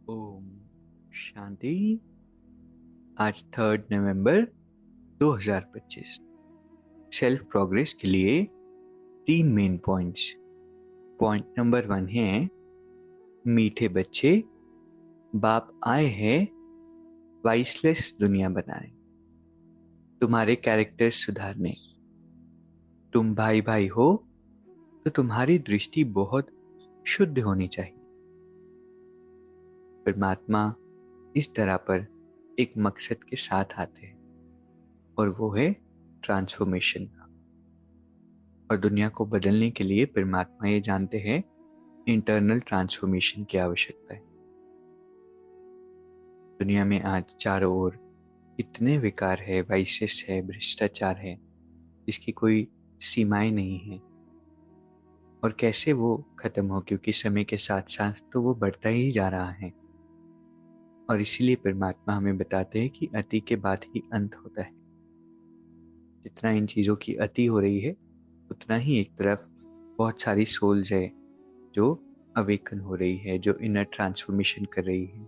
ओम शांति। आज 3 नवंबर 2025। Self progress के लिए 3 मेन पॉइंट्स। पॉइंट नंबर 1 है, मीठे बच्चे, बाप आए हैं वाइसलेस दुनिया बनाने, तुम्हारे कैरेक्टर सुधारने। तुम भाई भाई हो तो तुम्हारी दृष्टि बहुत शुद्ध होनी चाहिए। परमात्मा इस तरह पर एक मकसद के साथ आते हैं और वो है ट्रांसफॉर्मेशन का। और दुनिया को बदलने के लिए परमात्मा ये जानते हैं इंटरनल ट्रांसफॉर्मेशन की आवश्यकता है। दुनिया में आज चारों ओर इतने विकार है, वाइसेस है, भ्रष्टाचार है, इसकी कोई सीमाएं नहीं है। और कैसे वो खत्म हो, क्योंकि समय के साथ साथ तो वो बढ़ता ही जा रहा है। और इसीलिए परमात्मा हमें बताते हैं कि अति के बाद ही अंत होता है। जितना इन चीज़ों की अति हो रही है उतना ही एक तरफ बहुत सारी सोल्स है जो अवेकन हो रही है, जो इनर ट्रांसफॉर्मेशन कर रही है।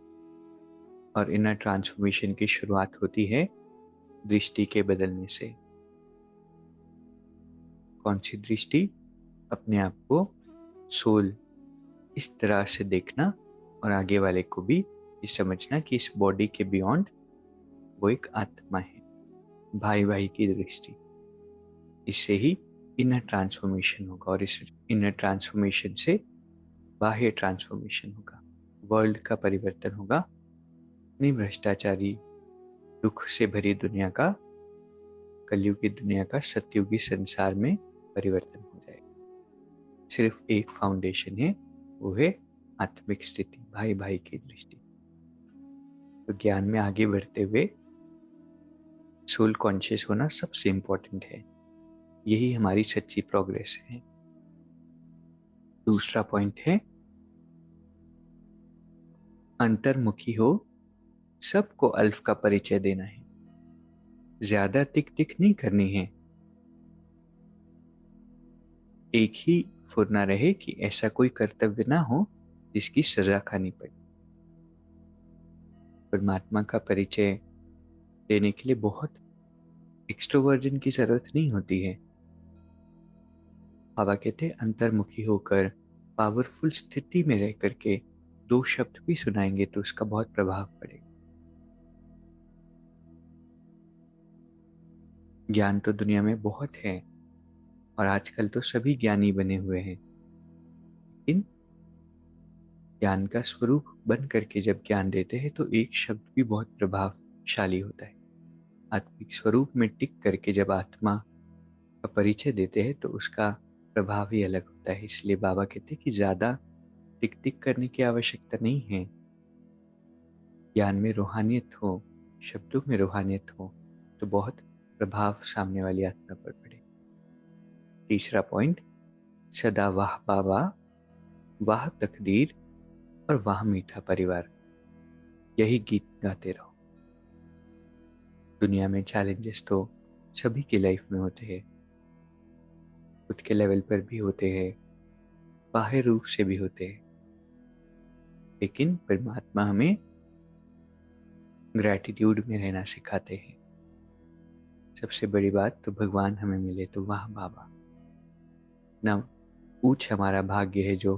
और इनर ट्रांसफॉर्मेशन की शुरुआत होती है दृष्टि के बदलने से। कौन सी दृष्टि? अपने आप को सोल इस तरह से देखना और आगे वाले को भी ये समझना कि इस बॉडी के बियॉन्ड वो एक आत्मा है। भाई भाई की दृष्टि, इससे ही इनर ट्रांसफॉर्मेशन होगा और इस इनर ट्रांसफॉर्मेशन से बाह्य ट्रांसफॉर्मेशन होगा, वर्ल्ड का परिवर्तन होगा। नहीं भ्रष्टाचारी दुख से भरी दुनिया का, कलयुगी दुनिया का सतयुगी संसार में परिवर्तन हो जाएगा। सिर्फ एक फाउंडेशन है, वो है आत्मिक स्थिति, भाई भाई की दृष्टि। तो ज्ञान में आगे बढ़ते हुए सोल कॉन्शियस होना सबसे इंपॉर्टेंट है। यही हमारी सच्ची प्रोग्रेस है। दूसरा पॉइंट है, अंतर्मुखी हो, सबको अल्फ का परिचय देना है। ज्यादा तिक तिक नहीं करनी है। एक ही फुरना रहे कि ऐसा कोई कर्तव्य ना हो जिसकी सजा खानी पड़े। परमात्मा का परिचय देने के लिए बहुत एक्सट्रोवर्जन की जरूरत नहीं होती है। बाबा कहते हैं अंतर्मुखी होकर पावरफुल स्थिति में रह करके 2 शब्द भी सुनाएंगे तो उसका बहुत प्रभाव पड़ेगा। ज्ञान तो दुनिया में बहुत है और आजकल तो सभी ज्ञानी बने हुए हैं, लेकिन ज्ञान का स्वरूप बन करके जब ज्ञान देते हैं तो एक शब्द भी बहुत प्रभावशाली होता है। आत्मिक स्वरूप में टिक करके जब आत्मा का परिचय देते हैं तो उसका प्रभाव ही अलग होता है। इसलिए बाबा कहते हैं कि ज्यादा टिक टिक करने की आवश्यकता नहीं है। ज्ञान में रूहानियत हो, शब्दों में रूहानियत हो तो बहुत प्रभाव सामने वाली आत्मा पर पड़े। तीसरा पॉइंट, सदा वाह बाबा, वाह तकदीर और वाह मीठा परिवार, यही गीत गाते रहो। दुनिया में चैलेंजेस तो सभी की लाइफ में होते हैं, खुद के लेवल पर भी होते हैं, बाह्य रूप से भी होते हैं, लेकिन परमात्मा हमें ग्रैटिट्यूड में रहना सिखाते हैं। सबसे बड़ी बात तो भगवान हमें मिले तो वाह बाबा। ना ऊंच हमारा भाग्य है जो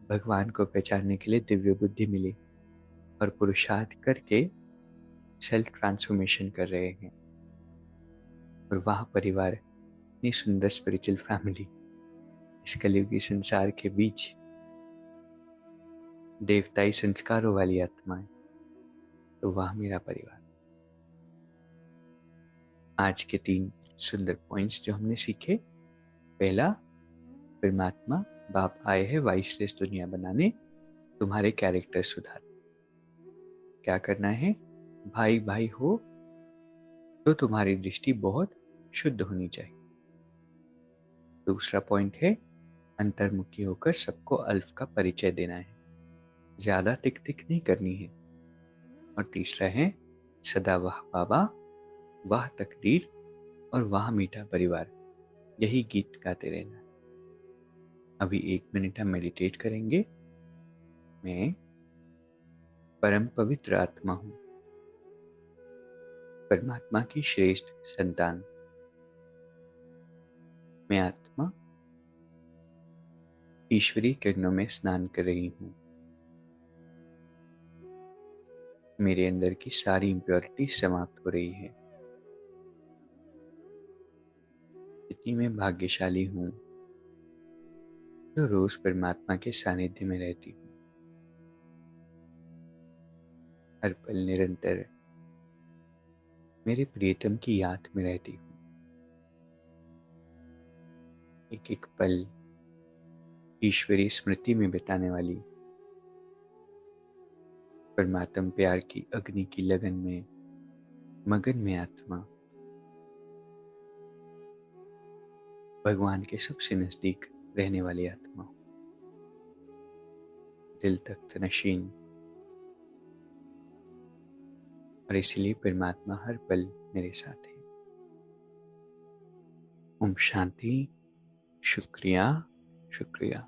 भगवान को पहचानने के लिए दिव्य बुद्धि मिली और पुरुषार्थ करके सेल्फ ट्रांसफॉर्मेशन कर रहे हैं। और वाह परिवार, इतनी सुंदर स्पिरिचुअल फैमिली इस कलयुगी संसार के बीच, देवताई संस्कारों वाली आत्माएं, तो वाह मेरा परिवार। आज के 3 सुंदर पॉइंट्स जो हमने सीखे। पहला, परमात्मा बाप आए हैं वाइसलेस दुनिया बनाने, तुम्हारे कैरेक्टर सुधार। क्या करना है? भाई भाई हो तो तुम्हारी दृष्टि बहुत शुद्ध होनी चाहिए। दूसरा पॉइंट है, अंतर्मुखी होकर सबको अल्फ का परिचय देना है, ज्यादा तिक तिक नहीं करनी है। और तीसरा है, सदा वाह बाबा, वाह तकदीर और वाह मीठा परिवार, यही गीत गाते रहना। अभी 1 मिनट हम मेडिटेट करेंगे। मैं परम पवित्र आत्मा हूँ, परमात्मा की श्रेष्ठ संतान। मैं आत्मा ईश्वरी किरणों में स्नान कर रही हूँ। मेरे अंदर की सारी इम्प्योरिटी समाप्त हो रही है। इतनी मैं भाग्यशाली हूँ जो रोज परमात्मा के सानिध्य में रहती हूँ। हर पल निरंतर मेरे प्रियतम की याद में रहती हूँ। एक एक पल ईश्वरीय स्मृति में बिताने वाली परमात्म प्यार की अग्नि की लगन में मगन में आत्मा भगवान के सबसे नजदीक रहने वाली आत्मा, दिल तक नशीन। और इसलिए परमात्मा हर पल मेरे साथ है। ओम शांति। शुक्रिया, शुक्रिया।